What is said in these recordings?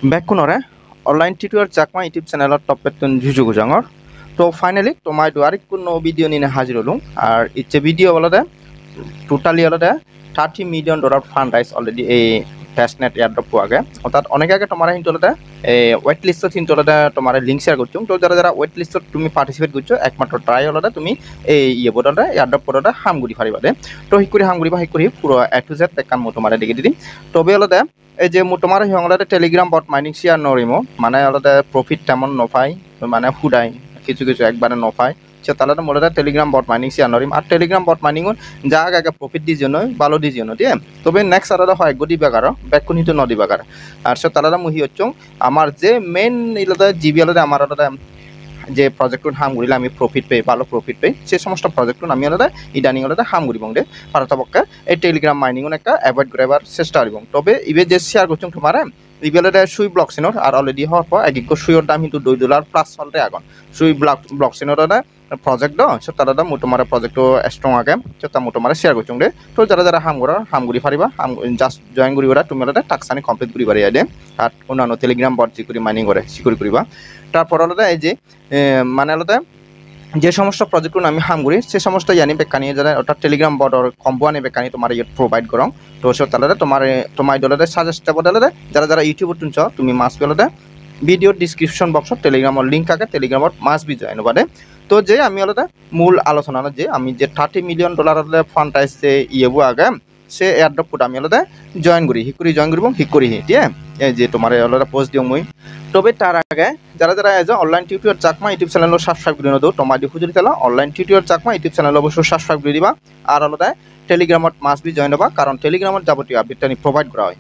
Bakunore online tutor Chakma YouTube channel top petun jujugu jangor. To finally to my duarik no video ni hajirulung are it's a video alada totally alada $30 million fundraise already a testnet airdrop huage অর্থাৎ অনেক আগে তোমার হিন্তলতে wait লিস্টত হিন্তলতে তোমার link share করছুম তো যারা যারা wait লিস্টত তুমি participate করছো একমাত্র ট্রাই হলতে তুমি এই ইয়ে বদলতে airdrop পদতে হামগুড়ি ফারিবা দে তো হিকুরি হামগুড়ি বা হিকুরি পুরো A to Z কাম তোমারে দেখি দিম তবে হলতে এই যে তোমার হিংলতে টেলিগ্রাম বট মাইনিং শেয়ার নরিমো মানে হলতে প্রফিট তেমন নপাই মানে হুদাই কিছু কিছু একবারে নপাই সে তাহলে মূলত টেলিগ্রাম বট মাইনিং শেয়ার নরিম আর টেলিগ্রাম বট মাইনিং যা আগে প্রফিট দিয়ে জন্য ভালো দিয়ে জন্য দিয়ে তবে নেক্সট আলাদা হয় গদি বেকার ব্যাকুনিত নদী বেকার আর সে তালাদা মুহি হচ্ছে আমার যে মেন ইলাদা জিবি আলাদা আমার আলাদা যে প্রজেক্টগুলো হাম করিলে আমি প্রফিট পাই ভালো প্রফিট পাই সে সমস্ত প্রজেক্টগুলো আমি আলাদা ইদানিং আলাদা হাম করিব দে পারতপক্ষে এই টেলিগ্রাম মাইনিং একটা অ্যাভয়েড করাবার চেষ্টা করিব তবে ইবে যে শেয়ার করছুম তোমার ইবেলাদা সুই ব্লক সিনর আর অলরেডি হওয়ার পর এক সুইয়ের দাম কিন্তু $2 প্লাস চলতে এখন সুই ব্লক সিনর প্রজেক্ট সে তারা মোটামুটি প্রজেক্ট স্ট্রং আগে সে তা মোটামুটি শেয়ার করছুম দে তো যারা যারা হামগুড়ি ফারিবা জাস্ট জয়েন করিবা তুমি আলাদা টাক্সানি কমপ্লিট করি পারি দে আর অন্যান্য টেলিগ্রাম বট যে করি মাইনিং করে সিকিউর করিবা তারপর আলাদা এই যে মানে আলাদা যে সমস্ত প্রজেক্টগুলো আমি হাম করি সে সমস্ত জানি বেকানি যারা ওটা টেলিগ্রাম বটর কম্পোয়ানি বেকানি তোমার ইয়ে প্রোভাইড করং তো সে তাহলে তোমার দলতে সাজেস্ট বদলে যারা যারা ইউটিউব তুলছ তুমি মাস বলতে ভিডিও ডিসক্রিপশন বক্সত টেলিগ্রামের লিঙ্ক আগে টেলিগ্রামত মাস বি জয়েন বাদে তো যে আমি আলাদা মূল আলোচনা যে আমি যে $30 million ফান্ড রাইজ যে ইয়েবো আগে সে এয়ারড্রপ পুট আমি আলাদা জয়েন করি হিকুরি জয়েন করব হিকুরি ঠিক এই যে তোমার আলাদা পোস্ট দিও মই তবে তার আগে যারা যারা এজ online tutor Chakma YouTube channel subscribe করে নদো তোমার দি হুজুরি তেলা online tutor Chakma YouTube channel অবশ্যই সাবস্ক্রাইব করে দিবা আর আলাদা টেলিগ্রামত মাস বি জয়েন হবা কারণ টেলিগ্রামত যাবতীয় আপডেট আমি প্রোভাইড করা হয়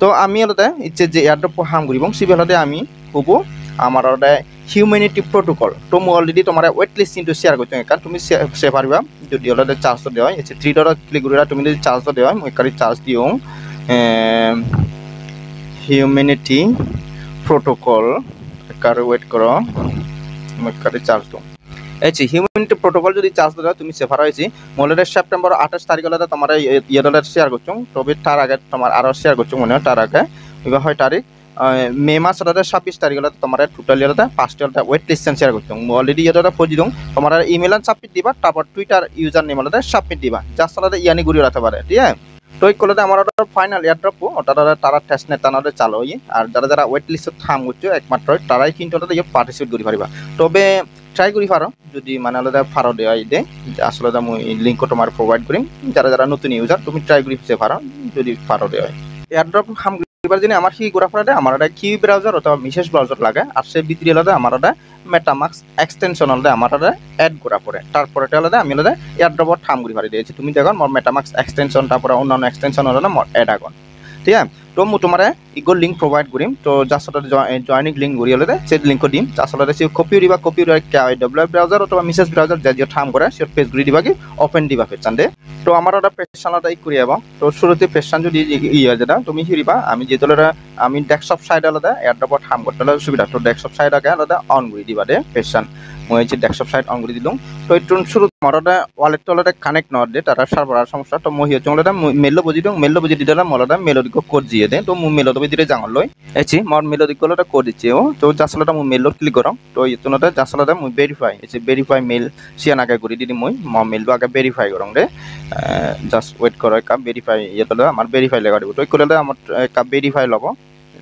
তো আমি আলাদা ইচ্ছে যে এয়ারড্রপ হাম করিব সিবেলাতে আমি হবো আমার আলাদা হিউম্যানিটি প্রোটোকল তো মই অলরেডি তোমার ওয়েট লিস্ট কিন্তু শেয়ার করছো কারণ তুমি সে পারিবা যদি আলাদা চার্জ তো দেওয়া হচ্ছে $3 ক্লিক করিলা তুমি যদি চার্জ তো দেওয়া মই কারি চার্জ দিও হিউম্যানিটি প্রোটোকল কারে ওয়েট করো মই কারি চার্জ তো এইছি হিউম্যানিটি প্রোটোকল যদি চার্জ দাও তুমি সেফার হইছি মলের সেপ্টেম্বর 28 তারিখ হলে তোমার ইয়েডলার শেয়ার করছো তবে তার আগে তোমার আরো শেয়ার করছো মনে হয় তার আগে এবার হয় তারিখ মে মাস 26 তারিখ হলে তোমার টোটালি হলে 5টা হলে ওয়েট লিস্ট শেয়ার করছো অলরেডি ইয়েডলার পজি দিও তোমার ইমেল সাবমিট দিবা তারপর টুইটার ইউজার নেম হলে সাবমিট দিবা জাস্ট হলে ইয়ানি ঘুরিয়ে রাখতে পারে ঠিক আছে তো এই কলতে আমার ফাইনাল এয়ারড্রপ ওটা তারা টেস্টনেট তানারে চালো আর যারা যারা ওয়েট লিস্টত থাম করছো একমাত্র তারাই কিন্তু পার্টিসিপেট করি পারিবা তবে ট্রাই করি পারো যদি মানে আলাদা ফারো দেওয়া দে আসলে মই লিঙ্ক তোমার প্রোভাইড করিম যারা যারা নতুন ইউজার তুমি ট্রাই করি পারো যদি ফারো দেওয়া এয়ারড্রপ হাম করিবার জন্য আমার কি করা পড়ে আমার একটা কি ব্রাউজার অথবা বিশেষ ব্রাউজার লাগে আর সে ভিতরে আলাদা আমার একটা মেটামাক্স এক্সটেনশন আলাদা আমার একটা অ্যাড করা পড়ে তারপরে আলাদা আমি আলাদা এয়ারড্রপত হাম করি পারি দিয়েছি তুমি দেখো মোর মেটামাক্স এক্সটেনশন তারপরে অন্যান্য এক্সটেনশন আলাদা মোর অ্যাড আগন ঠিক আছে তো মই তোমার ইগোর লিঙ্ক প্রোভাইড করিম তো জাস্ট জয়নিং লিঙ্ক ঘুরি হলে সে লিঙ্ক দিম আসলে সে কপি দিবা কপি ডাব্লিউ ব্রাউজার অথবা মিসেস ব্রাউজার যে ঠাম করে সে পেজ ঘুরি দিবা কি ওপেন দিবা পেছান দে তো আমার একটা পেছান আলাদা ই করি এবং তো শুরুতে পেছান যদি ইয়ে যেটা তুমি হিরিবা আমি যে তোলা আমি ডেস্কটপ সাইড আলাদা এয়ারড্রপত হাম করতে হলে সুবিধা তো ডেস্কটপ সাইড আগে আলাদা অন ঘুরি দিবা দে পেছান মই যে ডেস্কটপ সাইড অন ঘুরি দিলাম তো একটু শুরু মরটা ওয়ালেট টলাতে কানেক্ট নট দে তারা সার্ভার সমস্যা তো মই হচ্ছে মেলো বুঝি দিলে মলটা মেলোডিক কোড দিয়ে দে তো মই মেলোড ভিতরে জাঙল লই এছি মোর মেলোডিক কোডটা কোড দিছে ও তো জাসলটা মই মেলো ক্লিক করম তো ইতনতে জাসলটা মই ভেরিফাই এছি ভেরিফাই মেল সিয়ান আগে করি দিদি মই মেলটো আগে ভেরিফাই করং দে জাস্ট ওয়েট করো কা ভেরিফাই ইতলে আমার ভেরিফাই লাগা দিব তো কইলে আমার কা ভেরিফাই লব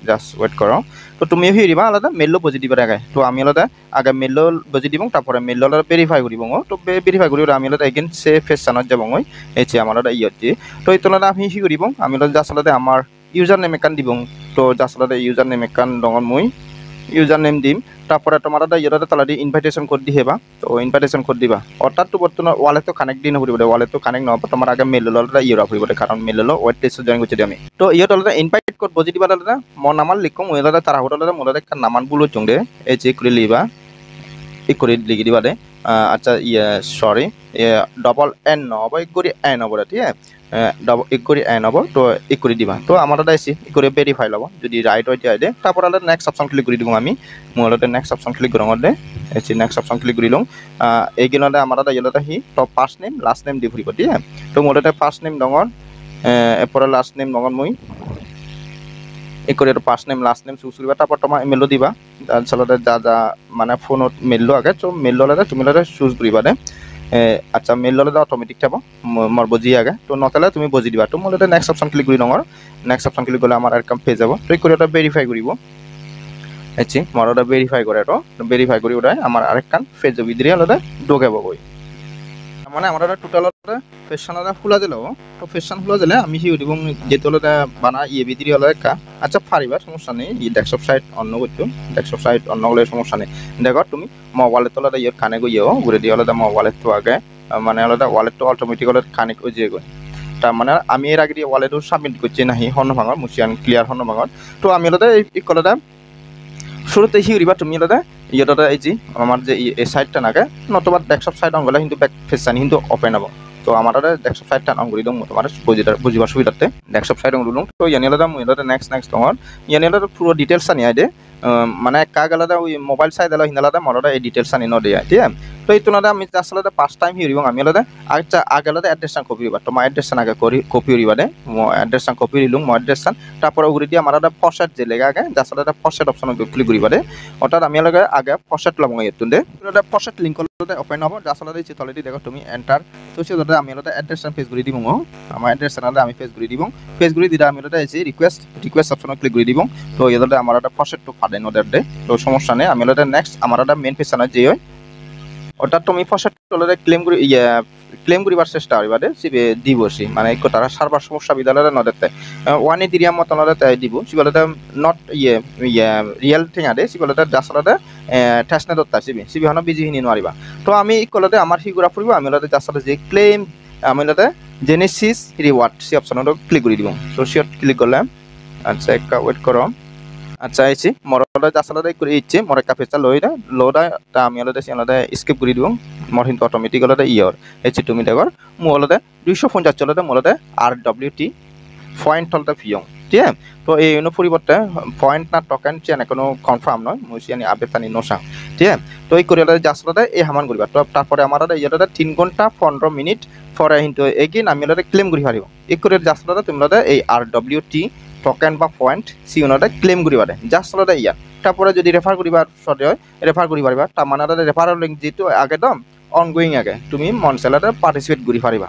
জাস্ট ওয়েট করো তো তুমি হিরিবা আলাদা মেললো বুঝি দিবা আগে তো আমি আলাদা আগে মেললো বুঝি দিব তারপরে মেললো আলাদা ভেরিফাই করিব তো ভেরিফাই করি আমি আলাদা এগেন সে ফেশনত যাব মই এছি আমার আলাদা ইয়তি তো ইতলে আমি হি করিব আমি আলাদা জাস্ট আলাদা আমার ইউজার নেম একান দিব তো জাস্ট আলাদা ইউজার নেম একান দঙন মই ইউজার নেম দিম তারপরে তোমার আলাদা ইয়েটা তালা দি ইনভাইটেশন কোড দি হেবা তো ইনভাইটেশন কোড দিবা অর্থাৎ তো বর্তমান ওয়ালেট তো কানেক্ট দিন হইব ওয়ালেট তো কানেক্ট নহব তোমার আগে মেল ললটা ইউরা হইব কারণ মেল লল ওয়েট লিস্ট জয়েন করতে আমি তো ইয়েটা আলাদা ইনভাইট কোড বুঝি দিবা আলাদা মন নামাল লিখম ওইলাদা তারা হোটলদা মোলাদা কান নামান বুলো চংদে এই যে করে লিবা ই করে লিখি দিবা দে আচ্ছা ইয়া সরি ডবল এন নহব ই করে এন হব ঠিক আছে ডবল ই করে এন হব তো ই করে দিবা তো আমার দাদা এসি ই করে ভেরিফাই লব যদি রাইট হয় দিয়ে দে তারপর আলাদা নেক্সট অপশন ক্লিক করে দিব আমি মোলাদা নেক্সট অপশন ক্লিক করং দে এসি নেক্সট অপশন ক্লিক করিলং এই গিনদা আমার দাদা ইলাদা হি তো ফার্স্ট নেম লাস্ট নেম দি ফুরিব ঠিক আছে তো মোলাদা ফার্স্ট নেম ডঙর এরপরে লাস্ট নেম ডঙর মই এই করে first name last name choose করিবা তারপর তোমার ইমেইল দিবা আচলতে যা যা মানে ফোনত মেইল আগে তো মেইল ললে তুমি ললে চুজ করিবা দে আচ্ছা মেইল ললে অটোমেটিক থাকব মোর বুঝি আগে তো নতলে তুমি বুঝি দিবা তো মোলতে নেক্সট অপশন ক্লিক করি নঙর নেক্সট অপশন ক্লিক করলে আমার এরকম পেজ যাব তো এই করে এটা ভেরিফাই করিব এচি মোর ওটা ভেরিফাই করে তো ভেরিফাই করি ওটা আমার আরেকখান পেজ ভিতরে ললে ঢোকাব কই মানে আমার টোটাল ফেশন খোলা দিল তো ফেশন খোলা দিলে আমি হিউ এবং যেহেতু বানা ইয়ে ভিতরে হলো একটা আচ্ছা পারিবার সমস্যা নেই ডেস্কটপ সাইট অন্য করতো ডেস্কটপ সাইট অন্য হলে সমস্যা নেই দেখো তুমি মোবাইলের তো ইয়ে কানে গিয়েও ঘুরে দিয়ে হলো মোবাইলের তো আগে মানে হলো ওয়ালেট তো অটোমেটিক হলে কানে গিয়ে গই তার মানে আমি এর আগে দিয়ে ওয়ালেটও সাবমিট করছি নাহি হন্য ভাঙর মুসিয়ান ক্লিয়ার হন্য ভাঙর তো আমি হলো এই কলটা শুরুতে হিউরিবা তুমি হলো ইয়েটা এই যে আমার যে এই সাইডটা নাগে নতুবা ডেস্কটপ সাইট অন গলে কিন্তু ব্যাক ফেসান কিন্তু ওপেন হবো তো আমার ডেস্কটপ সাইটটা অন করে দিম তোমার বুঝিবার সুবিধাতে ডেস্কটপ সাইট অন করলাম তো ইয়ানিলাদা মুইলাদা নেক্সট তোমার ইয়ানিলাদা পুরো ডিটেলস আনি আইদে মানে কাগালাদা ওই মোবাইল সাইড আলো হিনালাদা মরদা এই ডিটেলস আনি ন দেয়া ঠিক আছে তো এই তুনাদা আমি আসলে ফার্স্ট টাইম হিউরিব আমি আলাদা আচ্ছা আগালাদা অ্যাড্রেসটা কপি হইবা তোমার অ্যাড্রেসটা আগে কপি হইবা দে অ্যাড্রেসটা কপি হইলুম মো অ্যাড্রেসটা তারপর উড়ি দিয়া আমারা ফসেট যে লেগা আগে আসলে ফসেট অপশন ক্লিক করিবা দে ওটার আমি আগে ফসেট লবঙ্গ এতুন দে এটা ফসেট লিংক করলে ওপেন হবে আসলে এই চিত্রটি দেখো তুমি এন্টার তো সেটা আমি আলাদা অ্যাড্রেসটা পেজ করে দিবো আমার অ্যাড্রেসটা আলাদা আমি পেজ করে দিব পেজ করে দিলে আমি আলাদা এই রিকোয়েস্ট অপশন ক্লিক করে দিব তো এদাতে আমার একটা ফসেট তো ফাদেন ওদের দে তো সমস্যা নেই আমি আলাদা নেক্সট আমার একটা মেইন পেজ না যে হয় ওটা তুমি ফসেট তোলে ক্লেম করিবার চেষ্টা করিবা দে সিবে দিবসি মানে এক তারা সার্ভার সমস্যা বিদ্যালয়ে নদেতে ওয়ান ইথিরিয়াম মত নদেতে দিব সিবলতে নট রিয়েল থিং আদে সিবলতে আসলে টেস্টনেট দত্তা সিবি হন বিজি হিনি নোৱাৰিবা তো আমি কলতে আমার হিগুরা ফুরিব আমি লতে আসলে যে ক্লেম আমি লতে জেনেসিস রিওয়ার্ড সি অপশনটো ক্লিক করে দিব সো সিট ক্লিক করলে আচ্ছা একটা ওয়েট করো আচ্ছা আইছি মরলে আসলে করে ইচ্ছে মরে কাফেটা লইরা লোডা তা আমি আলাদা সিলাদা স্কিপ করে দিব মর কিন্তু অটোমেটিক আলাদা ইয়ার এচি তুমি দেখর মু আলাদা 250 চলতে মলাদা আরডব্লিউটি পয়েন্ট হলতে ফিয়ং ঠিক আছে তো এই পরিবর্তে পয়েন্ট না টোকেন চেন কোনো কনফার্ম নয় মুসিয়ানি আবেতানি নসাং ঠিক আছে তো এই করে আলাদা আসলে এই হামান করিবা তো তারপরে আমার ইয়াটা 3 ঘন্টা 15 মিনিট পরে কিন্তু এগেইন আমি আলাদা ক্লেম করি পারিব এই করে আসলে তুমি আলাদা এই আরডব্লিউটি টোকেন বা পয়েন্ট সি ওনাটা ক্লেম করিবা দে জাস্ট ওটা ইয়া তারপরে যদি রেফার করিবার সরে হয় রেফার করি পারিবা তার মানে রেফারেল লিঙ্ক যেহেতু আগে দম অনগোয়িং আগে তুমি মনসেলারে পার্টিসিপেট করি পারিবা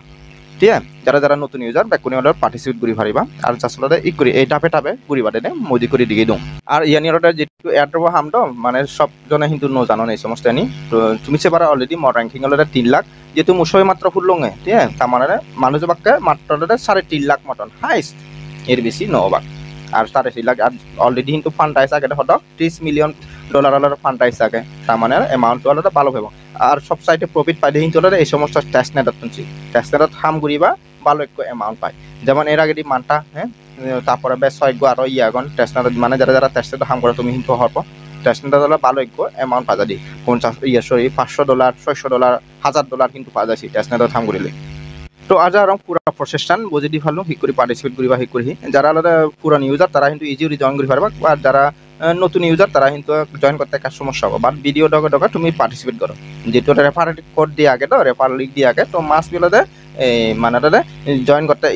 ঠিক আছে যারা যারা নতুন ইউজার ব্যাকুনি অর্ডার পার্টিসিপেট করি পারিবা আর জাস্ট ওটা ই করি এই টাপে করিবা দে মোদি করে দিকে দিও আর ইয়ানি অর্ডার যেটু এয়ারড্রপ হাম দম মানে সব জনে কিন্তু নো জানো এই সমস্ত নি তো তুমি সেবার অলরেডি মোর র্যাঙ্কিং হলে 3 লাখ যেহেতু মুসই মাত্র ফুললঙে ঠিক আছে তার মানে মানুষ বাক্যে মাত্র 3.5 লাখ মতন হাইস্ট এর বেশি নবাক আর 3.5 লাখ আর অলরেডি কিন্তু ফান্ড আইসা আগে হতো $30 মিলিয়ন ফান্ড আইসা আগে তার মানে অ্যামাউন্ট হলো ভালো হবে আর সব সাইটে প্রফিট পাইলে কিন্তু এই সমস্ত টেস্টনেট শুনছি টেস্টনেট হাম করিবা ভালো একটু অ্যামাউন্ট পায় যেমন এর আগে মানটা হ্যাঁ তারপরে বেশ ছয়গ আরো ইয়াগন টেস্টনেট মানে যারা যারা টেস্টনেট হাম করে তুমি কিন্তু হব টেস্টনেট হলে ভালো একটু অ্যামাউন্ট পাওয়া যায় $50 $600 $1000 কিন্তু পাওয়া যায় টেস্টনেট হাম করিলে তো আজ আর পুরা প্রসেসটান বুঝে দি ভালো হিক করে পার্টিসিপেট করিবা হিক করি যারা আলাদা পুরান ইউজার তারা কিন্তু ইজিলি জয়েন করি পারবা আর যারা নতুন ইউজার তারা কিন্তু জয়েন করতে একটা সমস্যা হবে বাট ভিডিও ডকা তুমি পার্টিসিপেট করো যেহেতু রেফার কোড দিয়ে আগে তো রেফার লিঙ্ক দিয়ে আগে তো মাস বিলতে মানে জয়েন করতে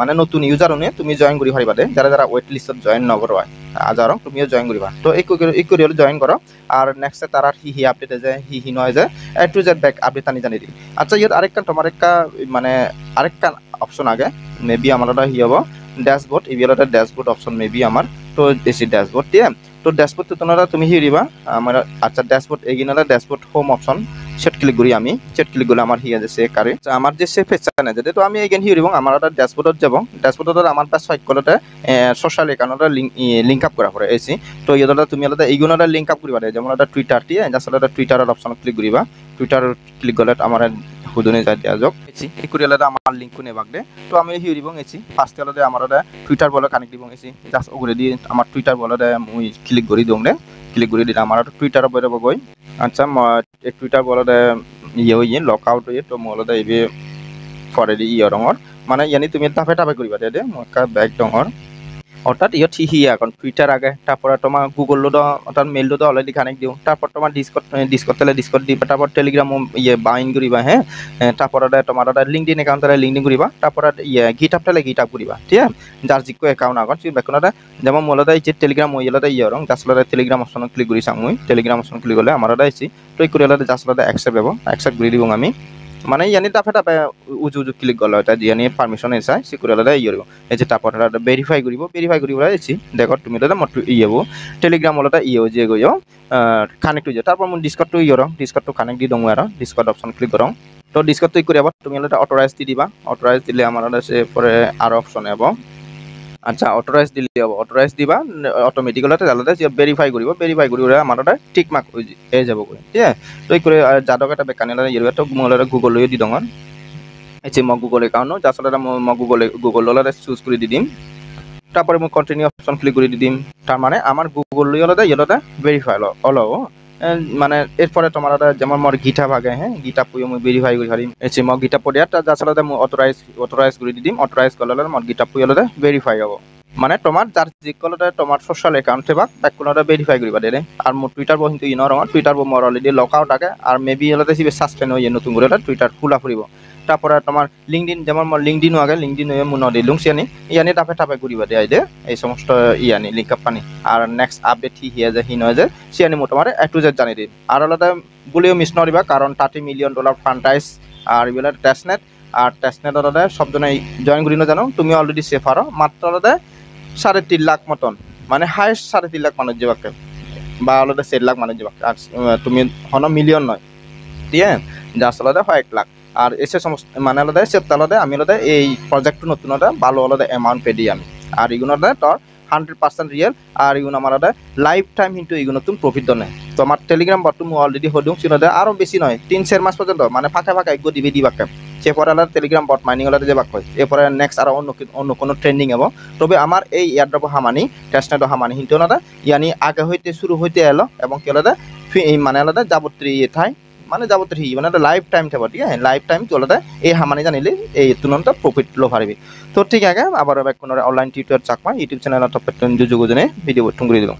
মানে নতুন ইউজার উনি তুমি জয়েন করি পারিবা দে যারা যারা ওয়েট লিস্টত জয়েন নকর হয় আজ তুমিও জয়েন করিবা তো এই করে জয়েন করো আর নেক্সটে তারা হি আপডেট যায় হি নয় যায় এ টু জেড ব্যাক আপডেট আনি জানি দি আচ্ছা ইয়াত আরেকটা তোমার একটা মানে আরেকটা অপশন আগে মেবি আমার হি হব ড্যাশবোর্ড ইবিএলটা ড্যাশবোর্ড অপশন মেবি আমার তো এসি ড্যাশবোর্ড ঠিক আছে তো ড্যাশবোর্ড তোমরা তুমি হিরিবা আমার আচ্ছা ড্যাশবোর্ড এগিনালা dashboard home option set click করি আমি সেট ক্লিক করলে আমার হিয়া যাচ্ছে কারে আমার যে সেফ চ্যানেল যেতে তো আমি এগেন হিরিব আমার একটা ড্যাশবোর্ডত যাব ড্যাশবোর্ডত আমার পাস সাইকলতে সোশ্যাল অ্যাকাউন্টটা লিংক আপ করা পড়ে এসি তো ইয়েদটা তুমি আলাদা এইগুলোটা লিংক আপ করিবা যেমন একটা টুইটার দিয়ে আসলে টুইটারের অপশন ক্লিক করিবা টুইটার ক্লিক করলে আমার হুদনে যাই দেওয়া যাক এসি এই করে আলাদা আমার লিঙ্ক নেবাক দে তো আমি হিরিব এসি ফার্স্ট আলাদা আমার টুইটার বলে কানেক্ট দিব এসি জাস্ট ওগুলো দিয়ে আমার টুইটার বলে মুই ক্লিক করি দিও দে ক্লিক করে দিলে আমার টুইটার বেরোব গই আচ্ছা টুইটার বলে ইয়ে লক আউট হয়ে তো মূলত এবে পরে ইয়ে রঙর মানে ইয়ানি তুমি টাফে করিবা দে একটা ব্যাগ রঙর অর্থাৎ ইয়ত হিহি এখন টুইটার আগে তারপরে তোমার গুগল লো অর্থাৎ মেল লো অলরেডি কানেক্ট দিও তারপর তোমার ডিসকর্ড দিবা তারপর টেলিগ্রাম ইয়ে বাইন করিবা হ্যাঁ তারপরে তোমার লিঙ্কডিন একাউন্ট লিঙ্কডিন করিবা তারপরে ইয়ে গিটআপ তাহলে গিটআপ করিবা ঠিক আছে যার জিকো একাউন্ট আগত তুই বেকনটা যেমন মূলত এই যে টেলিগ্রাম ওইলাতে ইয়ে রং জাসলাতে টেলিগ্রাম অপশন ক্লিক করি সাং মুই টেলিগ্রাম অপশন ক্লিক করলে আমার আইছি তুই করে আলাদা জাসলাতে অ্যাকসেপ্ট হবো অ্যাকসেপ্ট করে দিব আমি মানে ইয়ানি টাপে টাপে উজু উজু ক্লিক করলে এটা জিয়ানি পারমিশন এসে সিকিউর আলাদা ইয়ে করব এই যে তারপর ভেরিফাই করিব আইছি দেখো তুমি দাদা মত ইয়ে হবো টেলিগ্রাম ওলাটা ইয়ে যে গইও কানেক্ট হয়ে যায় তারপর মই ডিসকর্ড টু ইয়ে রং ডিসকর্ড টু কানেক্ট দি দং আর ডিসকর্ড অপশন ক্লিক করং তো ডিসকর্ড তুই করে আবার তুমি আলাদা অথরাইজ দি দিবা অথরাইজ দিলে আমার সে পরে আর অপশন হব আচ্ছা অথরাইজ দিলে হব অথরাইজ দিবা অটোমেটিক্যালি আলাদা ভেরিফাই করিব আমার টিক মার্ক হয়ে যাব ঠিক আছে তুই করে যাদক এটা বেকানিলা ইয়ে তো মোলা গুগল লই দি দঙন এই মই গুগল একাউন্ট জাসলাটা মই গুগল ললারে চুজ করে দি দিম তারপরে মই কন্টিনিউ অপশন ক্লিক করে দি দিম তার মানে আমার গুগল লই আলাদা ইয়েলাদা ভেরিফাই হলো মানে এরপরে তোমার যেমন মোর গিটআপ আগে হ্যাঁ গিটআপ পুয়ো মই ভেরিফাই করি হারিম এসে মই গিটআপ পড়িয়া জাসলাটা মই অথরাইজ করে দি দিম অথরাইজ করলে মোর গিটআপ পুয়ো আলাদা ভেরিফাই হবো মানে তোমার যার জিকলটা তোমার সোশ্যাল অ্যাকাউন্ট থেবা ব্যাককুলটা ভেরিফাই করিবা দেরে আর মো টুইটার বহিন তো ইনর টুইটার মোর অলরেডি লক আউট আগে আর মেবি হলতে সিবে সাসপেন্ড হই নতুন করে টুইটার খোলা ফুরিব তারপরে তোমার লিঙ্কডিন যেমন মোর লিঙ্কডিন আগে লিঙ্কডিন হয়ে মুন দিলুং সিয়ানি ইয়ানি টাপে টাপে করিবা দে আইদে এই সমস্ত ইয়ানি লিংক আপ পানি আর নেক্সট আপডেট হিয়া যে হিন হয় যে সিয়ানি মো তোমার A to Z জানি দিন আর আলাদা বলিও মিস নরিবা কারণ $30 মিলিয়ন ফান্ডাইজ আর ইবেলা টেস্টনেট আর টেস্টনেট আলাদা সবজনে জয়েন করি না জানো তুমি অলরেডি সেফ আরো মাত্র আলাদা 3.5 লাখ মতন মানে হাইস্ট 3.5 লাখ মানুষ যাবাকে বা আলাদা 4 লাখ মানুষ যাবাকে আর তুমি হন মিলিয়ন নয় ঠিক আছে জাস্ট আলাদা 1 লাখ আর এসে সমস্ত মানে আলাদা সেফ আলাদা আমি আলাদা এই প্রজেক্ট নতুন আলাদা ভালো আলাদা অ্যামাউন্ট পে দিই আমি আর এগুলো আলাদা তোর 100% রিয়েল আর এগুলো আমার আলাদা লাইফ টাইম কিন্তু এগুলো তুমি প্রফিট দনে তো আমার টেলিগ্রাম বট তুমি অলরেডি হদিং ছিল আরো বেশি নয় 3-4 মাস পর্যন্ত মানে ফাঁকা এগো দিবাকে সেপরে আলাদা টেলিগ্রাম বট মাইনিং আলাদা যাবাক হয় এরপরে নেক্সট আর অন্য কোনো ট্রেন্ডিং হবো তবে আমার এই এয়ারড্রপ হামানি টেস্টনেট হামানি কিন্তু আলাদা ইয়ানি আগে হইতে শুরু হইতে এলো এবং কি আলাদা মানে আলাদা যাবতীয় ইয়ে ঠাই মানে যাবতীয় মানে লাইফ টাইম থাকবে ঠিক আছে লাইফ টাইম চলাতে এই হামানি জানিলে এই তুলনাটা প্রফিট লো পারবি তো ঠিক আছে আবার কোনো online tutor Chakma YouTube channel top যোগাযোগে ভিডিও টুঙ্গুরি দিলাম